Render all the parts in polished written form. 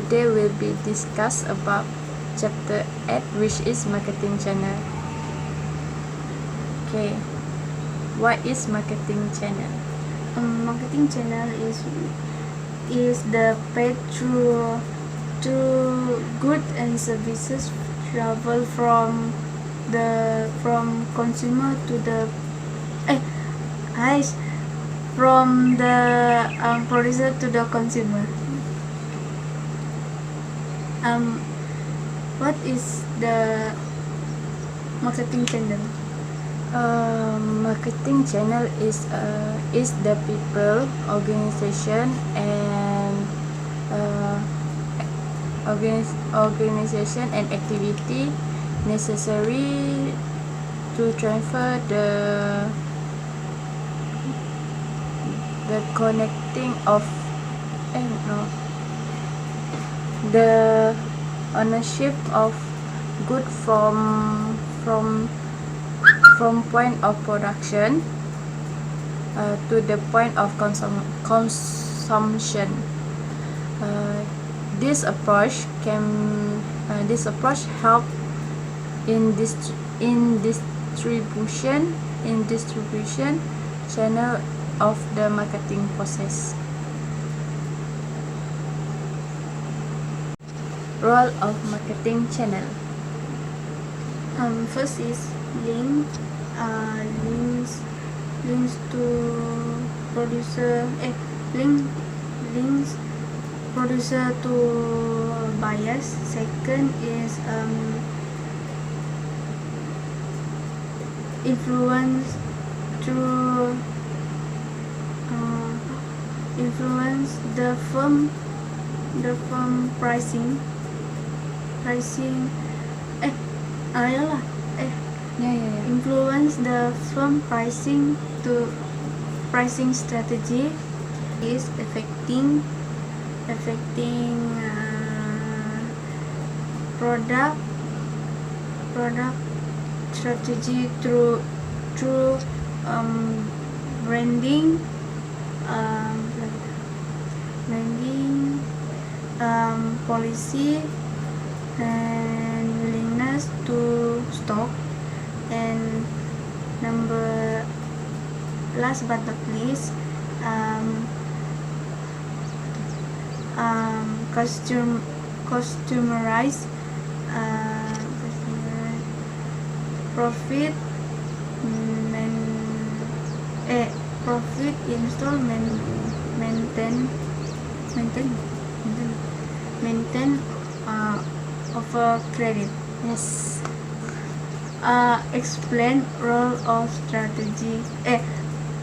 today will be discussed about chapter 8, which is marketing channel. Okay, what is marketing channel? Marketing channel is the path through goods and services travel from consumer to the from the producer to the consumer. What is the marketing channel? Marketing channel is the people, organization, and organization and activity necessary to transfer the connecting of the ownership of good from point of production to the point of consumption. This approach help in distribution channel of the marketing process. Role of marketing channel. First is links to producer links producer to buyers. Second is influence the firm pricing influence the firm pricing strategy is affecting product strategy through branding policy and willingness to stock. And last but not least, customized profit install maintain over credit. Yes.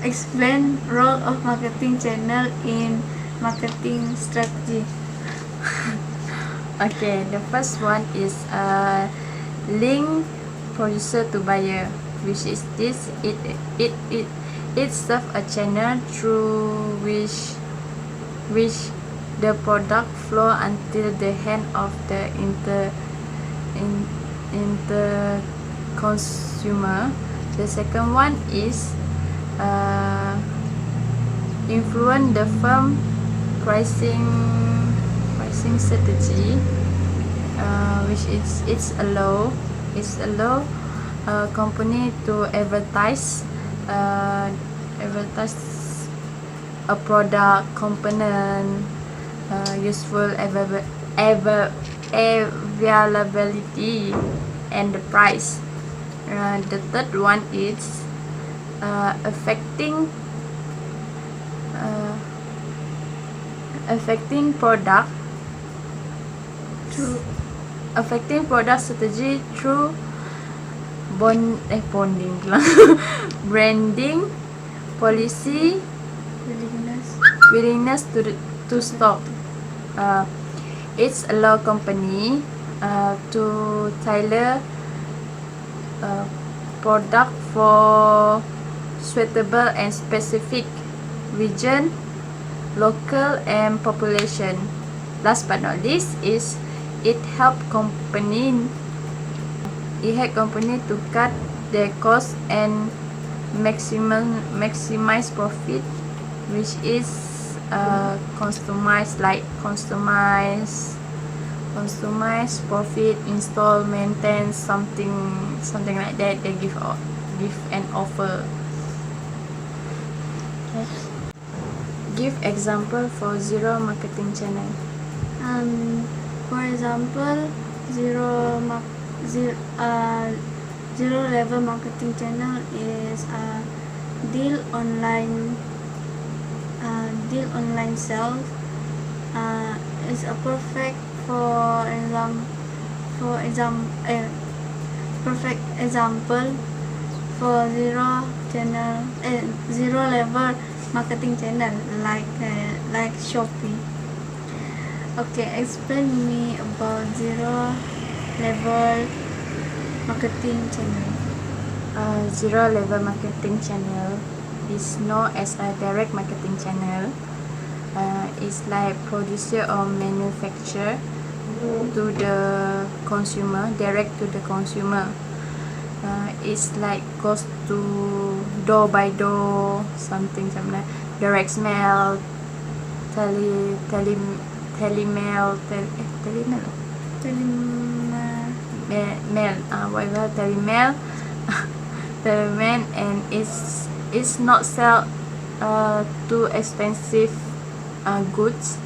Explain role of marketing channel in marketing strategy. Okay, the first one is link producer to buyer, which is this. It serves a channel through which the product flow until the hand of the consumer. The second one is influence the firm pricing strategy, which is it's allow company to advertise a product, component, useful availability, and the price. The third one is affecting product strategy through bonding branding, policy, willingness to stock. It's allow company to tailor product for suitable and specific region, local, and population. Last but not least is it help company to cut their cost and maximize profit, which is customized customize, profit, install, maintain, something like that. They give an offer. Okay. Give example for zero marketing channel. For example, zero level marketing channel is deal online sales. Is a perfect perfect example for zero level marketing channel like Shopee. Okay, explain me about zero level marketing channel. Zero level marketing channel is known as a direct marketing channel. It's like producer or manufacturer to the consumer, direct to the consumer. It's like goes to door by door, something like direct mail, telemail, whatever, telemail, telemail, and it's not sell too expensive goods.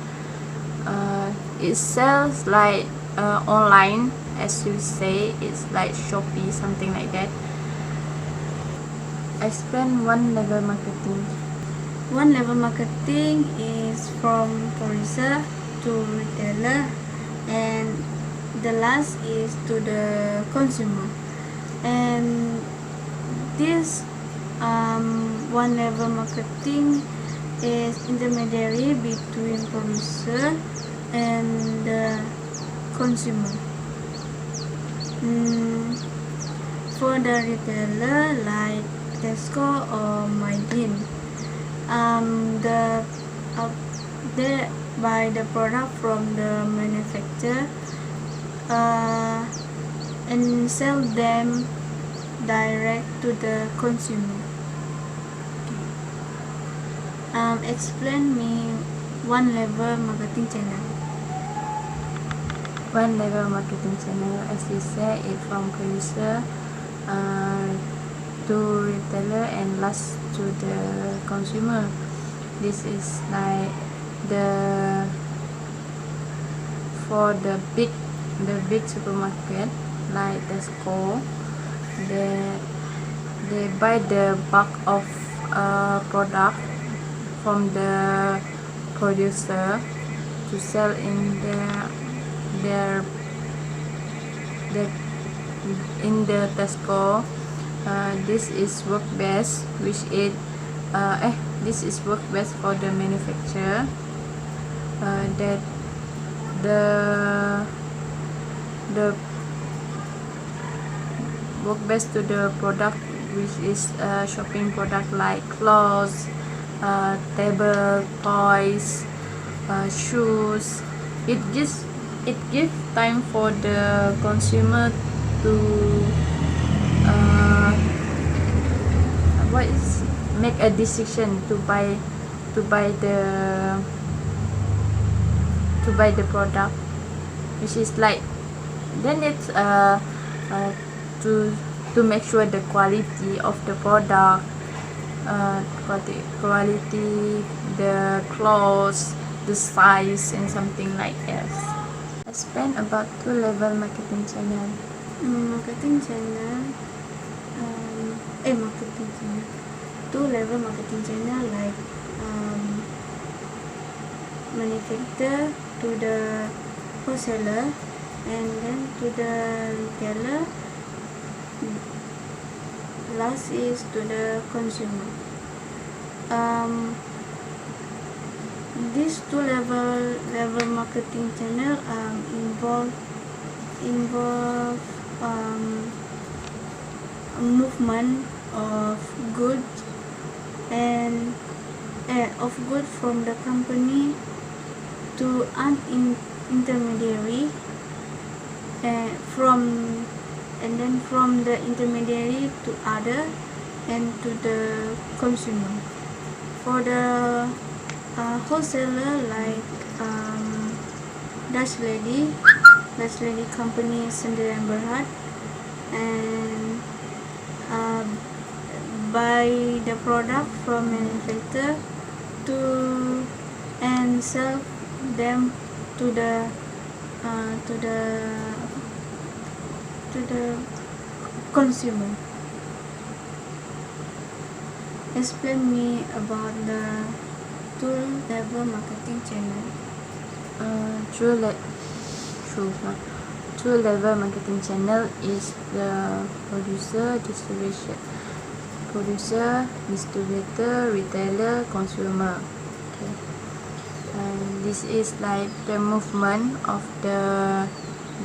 It sells like online, as you say, it's like Shopee, something like that. Explain one level marketing. One level marketing is from producer to retailer, and the last is to the consumer. And this one level marketing is intermediary between producer and the consumer. For the retailer like Tesco or Mydin, they buy the product from the manufacturer and sell them direct to the consumer. Explain me one level marketing channel. One level marketing channel, as you say, is from producer to retailer and last to the consumer. This is like for the big supermarket like Tesco. They buy the bulk of product from the producer to sell in in the Tesco. This is work best, this is work best for the manufacturer. That the work best to the product, which is shopping product like clothes, table, toys, shoes. It gives time for the consumer to make a decision to buy the product, which is like then it's to make sure the quality of the product, quality, the clothes, the size, and something like that. I spent about 2-level marketing channel. Marketing channel, 2-level marketing channel like manufacturer to the wholesaler and then to the retailer. Last is to the consumer. These 2-level marketing channel involve movement of goods and of goods from the company to an intermediary, and then from the intermediary to other and to the consumer. For the wholesaler like Dutch Lady, Last Lady Company Sendirian Berhad, and buy the product from manufacturer to and sell them to the uh, to the to the consumer. Explain me about the two-level marketing channel. Two-level marketing channel is the producer, distributor, retailer, consumer. Okay. And this is like the movement of the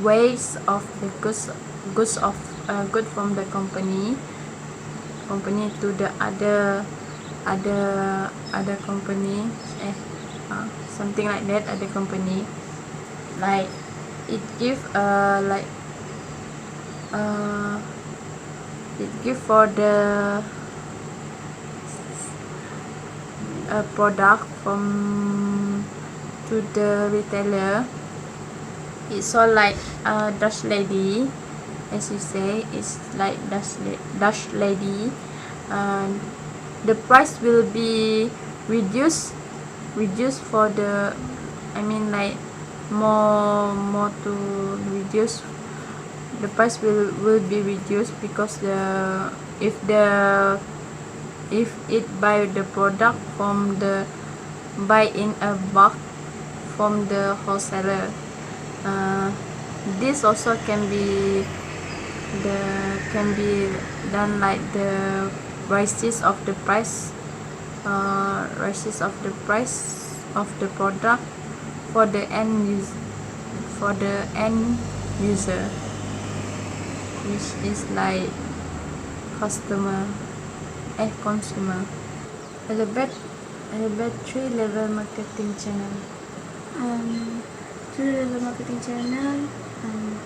ways of the good from the company to the other company, something like that, other company. Like it give for the product from to the retailer. It's all like Dutch lady, as you say, it's like Dutch lady. The price will be reduced for the, I mean, like more to reduce. The price will be reduced because if it buy the product from the buy in a bulk from the wholesaler. This also can be done like the rises of the price of the product for the end user, which is like consumer. Elevate 3-level marketing channel. Two-level marketing channel,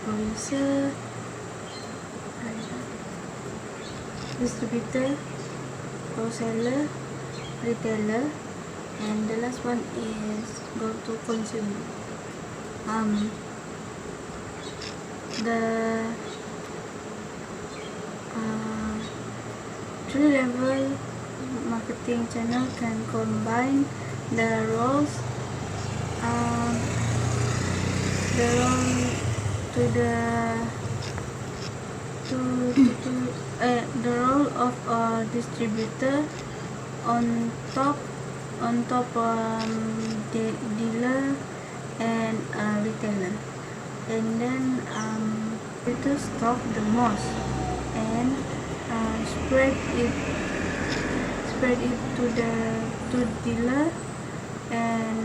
producer, distributor, wholesaler, retailer, and the last one is go to consumer. The three-level marketing channel can combine the roles the role of a distributor on top dealer and retailer, and then to stock the most and spread it to dealer and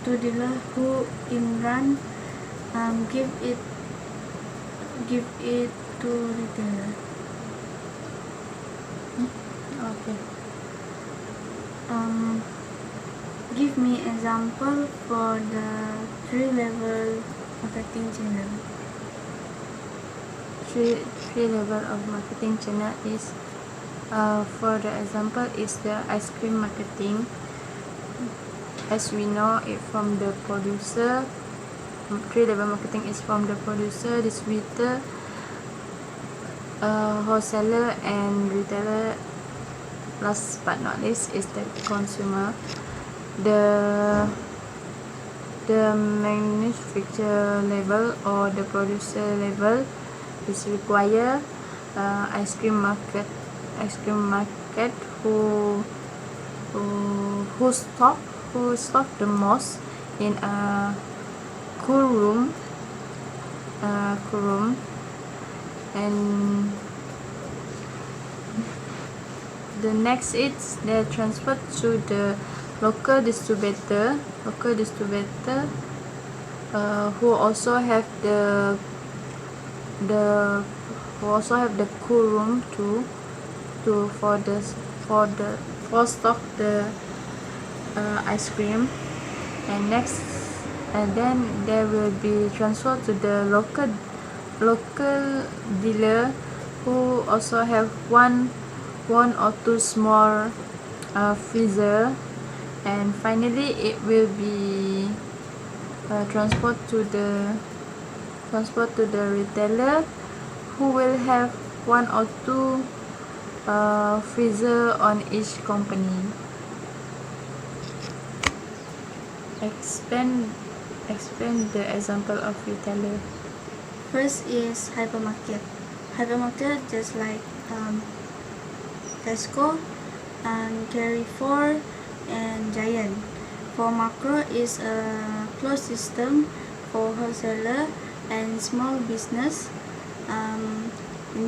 to dealer who in run give it to retailer. Okay. Give me example for the three-level marketing channel. Three level of marketing channel is, for the example, is the ice cream marketing. As we know it from the producer, 3-level marketing is from the producer, distributor, wholesaler, and retailer. Last but not least is the consumer. The manufacturer level or the producer level is require ice cream market who stock the most in a cool room, and the next is they transfer to the local distributor who also have the cool room for stock the ice cream. And next, and then they will be transferred to the local dealer who also have one or two small freezer. And finally it will be transferred to the transport to the retailer, who will have 1 or 2 freezer on each company. Explain the example of retailer. First is hypermarket. Hypermarket just like Tesco and Carrefour and Giant. For macro is a closed system for wholesaler and small business. And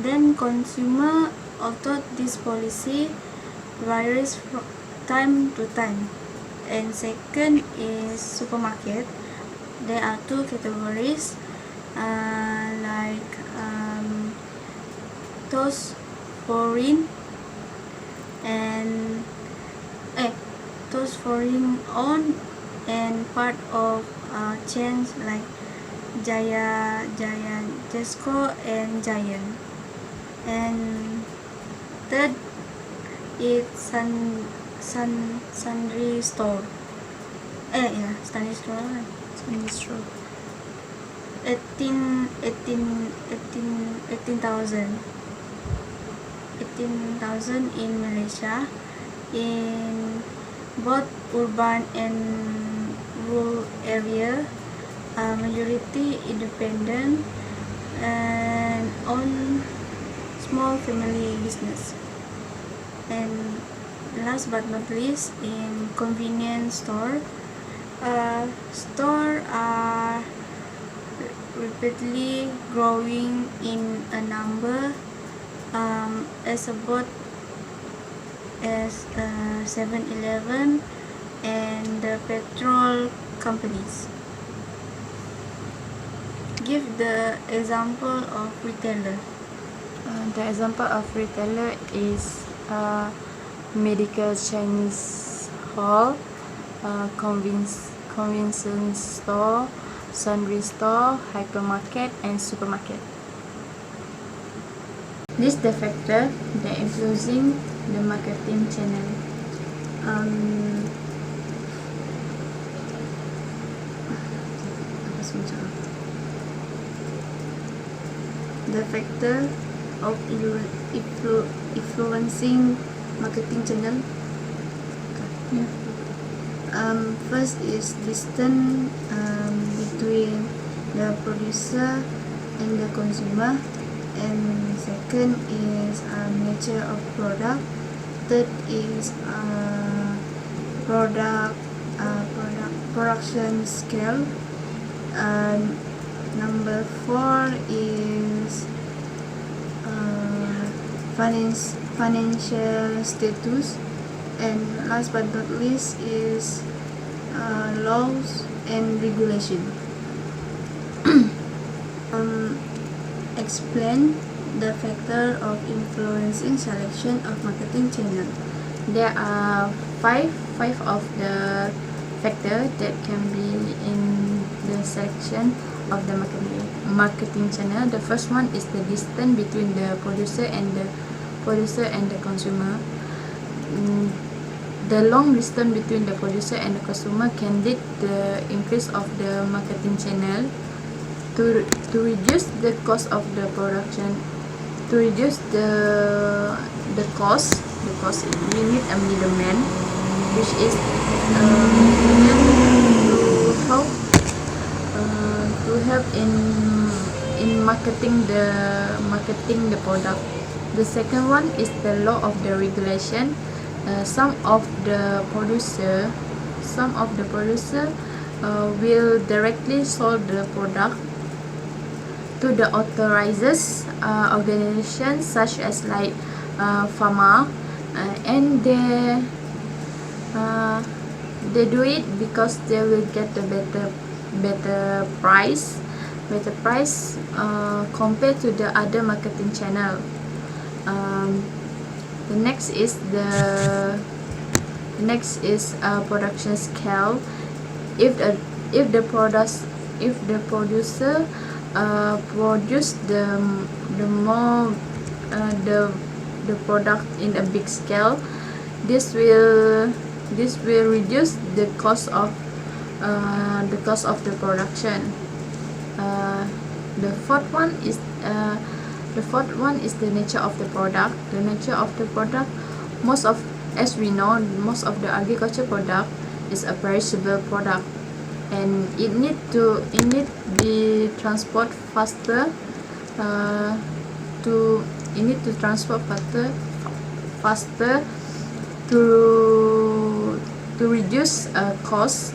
then consumer adopt this policy varies from time to time. And second is supermarket. There are 2 categories, like those foreign and those foreign owned and part of chains like Giant, Tesco and Giant. And third is sundry store. Sundry store. Sundry store. 18,000 in Malaysia, in both urban and rural area, majority independent and own small family business. And last but not least, in convenience store, store are rapidly growing in a number, as about as 7-Eleven and the petrol companies. Give the example of retailer. The example of retailer is medical Chinese hall, convenience store, sundry store, hypermarket, and supermarket. List the factor that influencing the marketing channel. The factor of influencing marketing channel. First is distance between the producer and the consumer, and second is nature of product. Third is production scale. Number 4 is financial status, and last but not least is laws and regulation. Explain the factor of influencing selection of marketing channel. There are five of the factor that can be in the selection of the marketing channel. The first one is the distance between the producer and the consumer. The long distance between the producer and the consumer can lead the increase of the marketing channel to reduce the cost of the production. To reduce the cost, we need a middleman, which is to help in marketing the product. The second one is the law of the regulation. Some of the producer will directly sell the product to the authorized organizations such as like pharma, and they do it because they will get a better price compared to the other marketing channel. The next is production scale. If the producer produce the product in a big scale, this will reduce the cost of the production. The fourth one is the nature of the product. The nature of the product, as we know, most of the agriculture product is a perishable product, and it need be transport faster. Faster to reduce cost,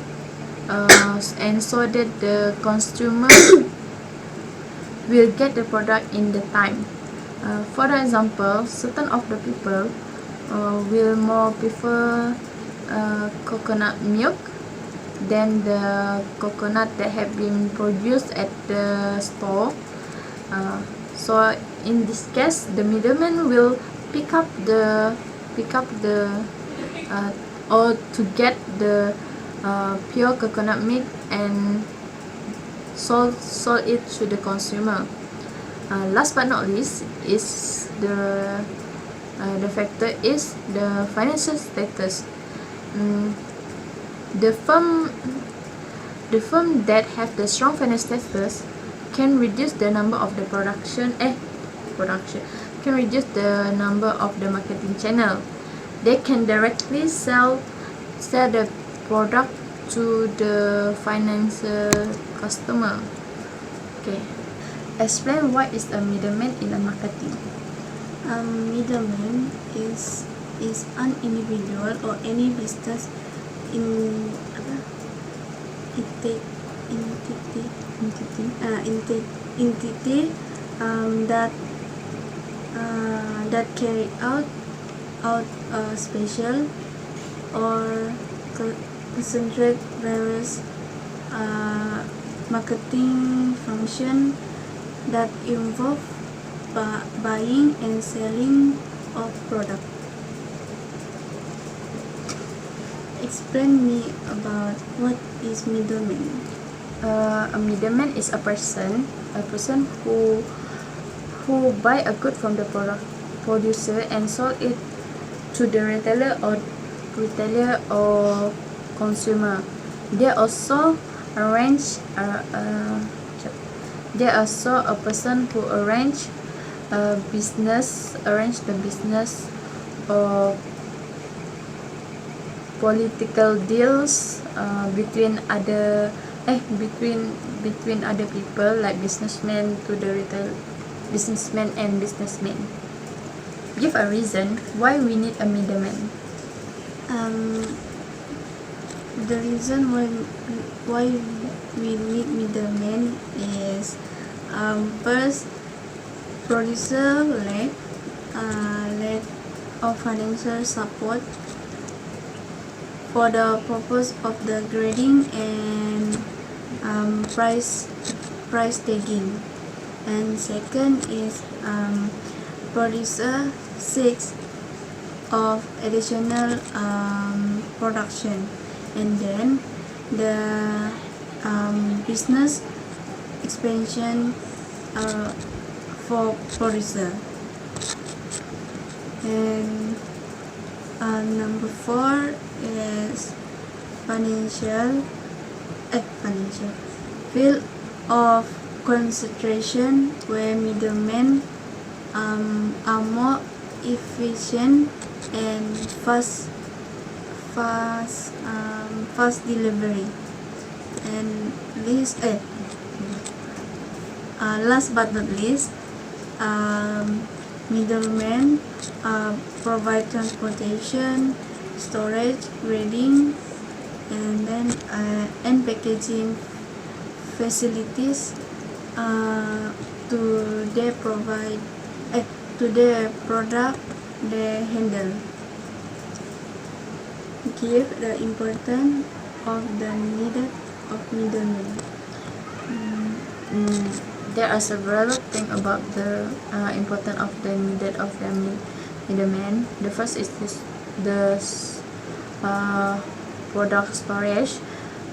and so that the consumer will get the product in the time. For example, certain of the people will more prefer coconut milk than the coconut that have been produced at the store. So in this case, the middleman will pick up the or to get the pure coconut milk and sold it to the consumer. Last but not least is the factor is the financial status. The firm that have the strong financial status can reduce the number of the can reduce the number of the marketing channel. They can directly sell the product to the financial customer. Okay, explain what is a middleman in a marketing. Middleman is an individual or any business in entity that carry out special or concentrate various marketing function that involve buying and selling of product. Explain me about what is middleman. A middleman is a person who buy a good from the producer and sold it to the retailer or consumer. They also a person who arrange the business or political deals between other people, like businessmen and businessmen. Give a reason why we need a middleman. The reason why we need middleman is first, producer lack of financial support for the purpose of the grading and price tagging. And second is producer seeks of additional production, and then the business expansion for producer. And number 4 is financial field of concentration, where middlemen are more efficient and fast delivery. And last but not least, middlemen provide transportation, storage, grading, and then and packaging facilities to their product they handle. Give the importance of the needed of middlemen. There are several things about the importance of the needed of the middleman. The first is the product storage.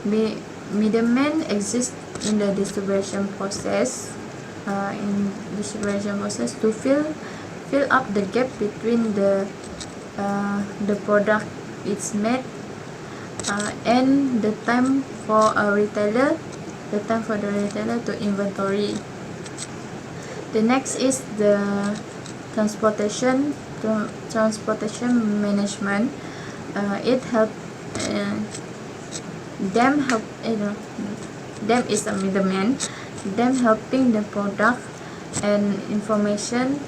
Middlemen exist in the distribution process. To fill up the gap between the product it's made and the time for the retailer to inventory. The next is the transportation management. It help them is a middleman, them helping the product and information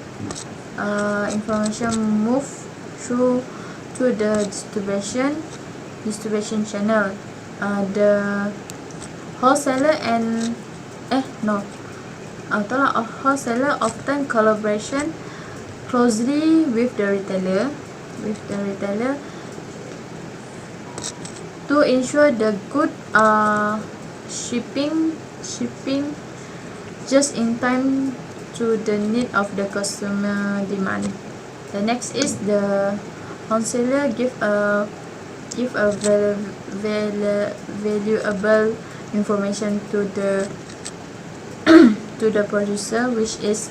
move through to the distribution channel. The wholesaler and a wholesaler often collaboration closely with the retailer to ensure the good shipping just in time to the need of the customer demand. The next is the wholesaler give a valuable information to the to the producer, which is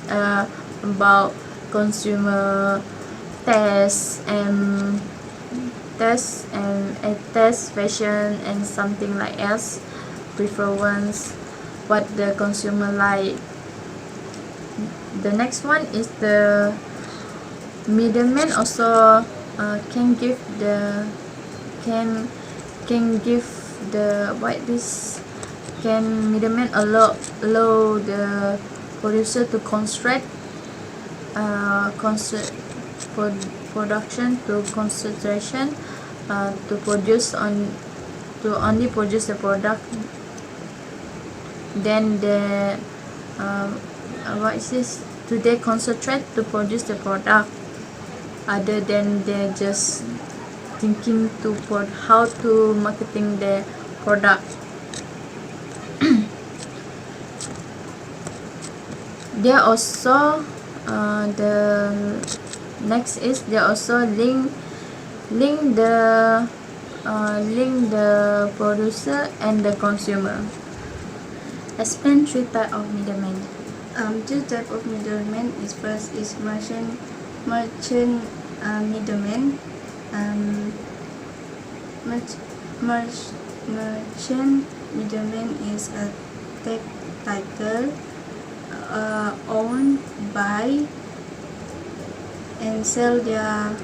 about consumer tests and test fashion and something like else preference, what the consumer like. The next one is the middleman also can give the middleman allow the producer to construct production to concentration to only produce the product. Then the do they concentrate to produce the product other than they just thinking to how to marketing the product. There also the next is they also link the producer and the consumer. Explain three types of middlemen. Two types of middlemen is first is merchant middleman. Merchant middleman is a tech title owned by and sell their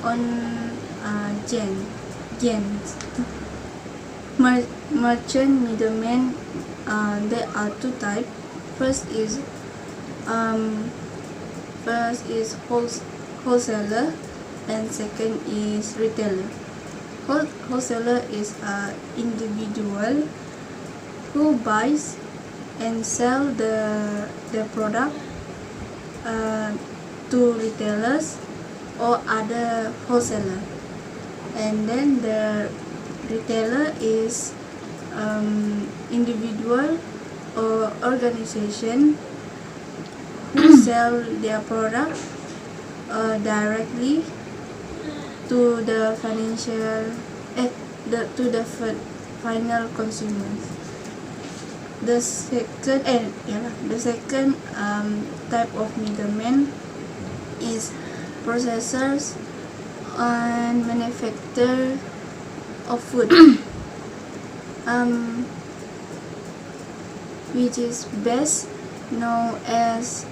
own gens. Merchant middleman, there are two types. First is wholesaler and second is retailer. Wholesaler is an individual who buys and sell the product to retailers or other wholesaler. And then the retailer is individual or organization who sell their product directly to the final consumers. The second type of middleman is processors and manufacturer of food, which is best known as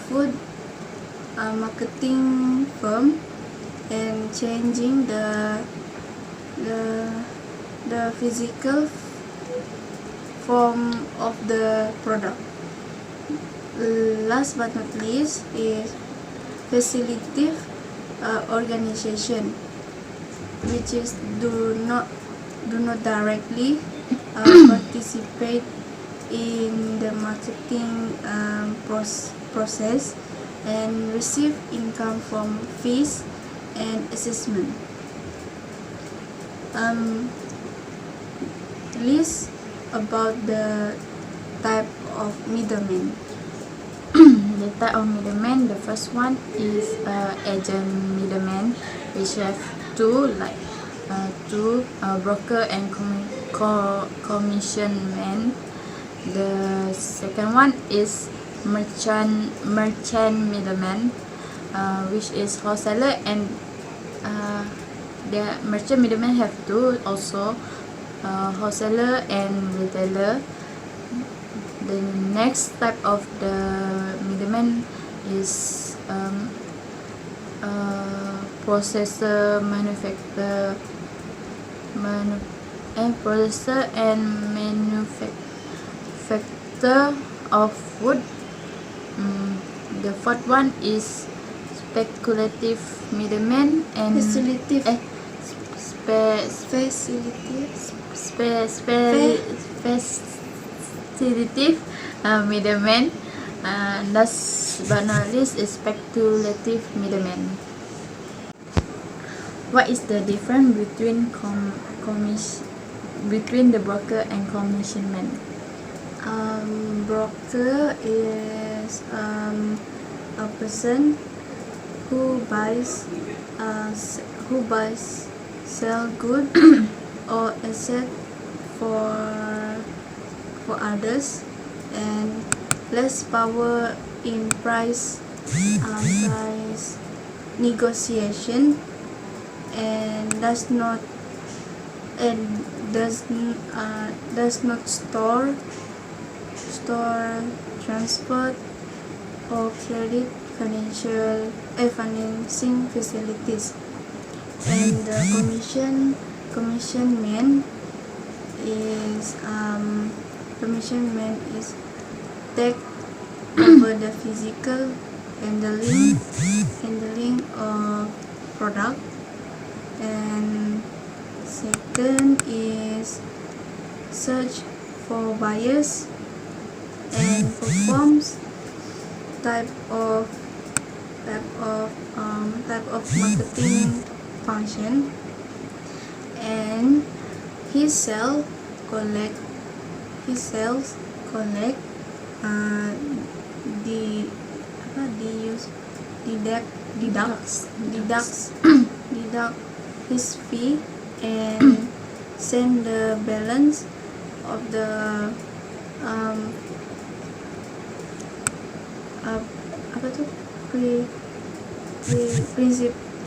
food marketing firm, and changing the physical form of the product. Last but not least is facilitative organization, which is do not directly participate in the marketing process and receive income from fees and assessment. List about the type of middleman. The type of middleman, the first one is agent middleman, which have two broker and commission man. The second one is merchant middleman, which is wholesaler, and the merchant middleman have two also, wholesaler and retailer. the next type of the middleman is processor, processor and manufacturer of wood. The fourth one is speculative middleman and Facilitative. facilitative middleman. Last but not least is speculative middleman. What is the difference between between the broker and commissionman? Broker is a person who buys sell good or asset for others, and less power in price negotiation, and does not store, transport, or credit financing facilities. And the commission man is take over the physical handling of product. And second is search for buyers and performs type of marketing function. And he sells collect deducts his fee and send the balance of the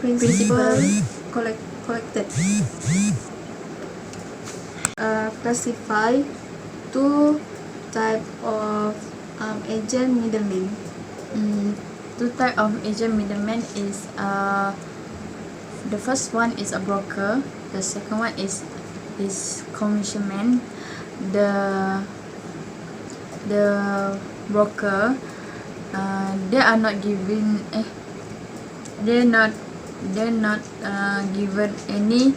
principal collected. Classify two type of agent middleman. Two type of agent middleman is the first one is a broker. The second one is commissionman. The broker, they are not given they're not given any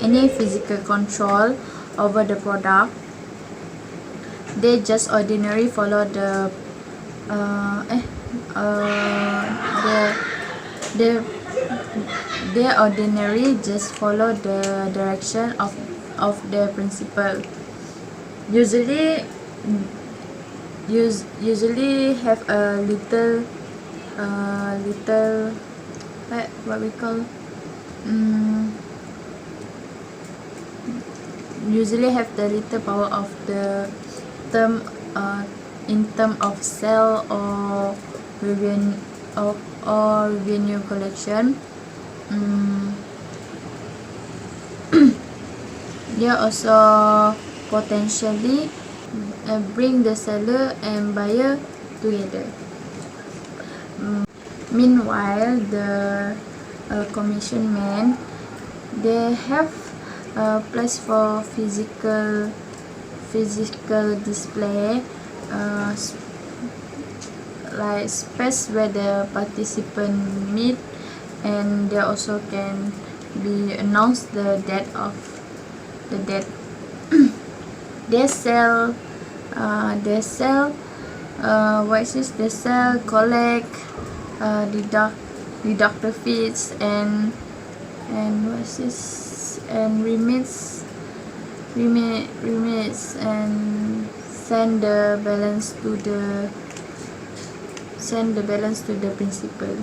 any physical control over the product. They just ordinary follow the they ordinary just follow the direction of the principal. Usually have a little what we call usually have the little power of the term in term of sale or revenue collection. They also potentially bring the seller and buyer together. Meanwhile, the commission man, they have a place for physical display, like space where the participant meet, and they also can be announced the date of the date. They sell they sell collect, deduct the fees, and remits and send the balance to the principal.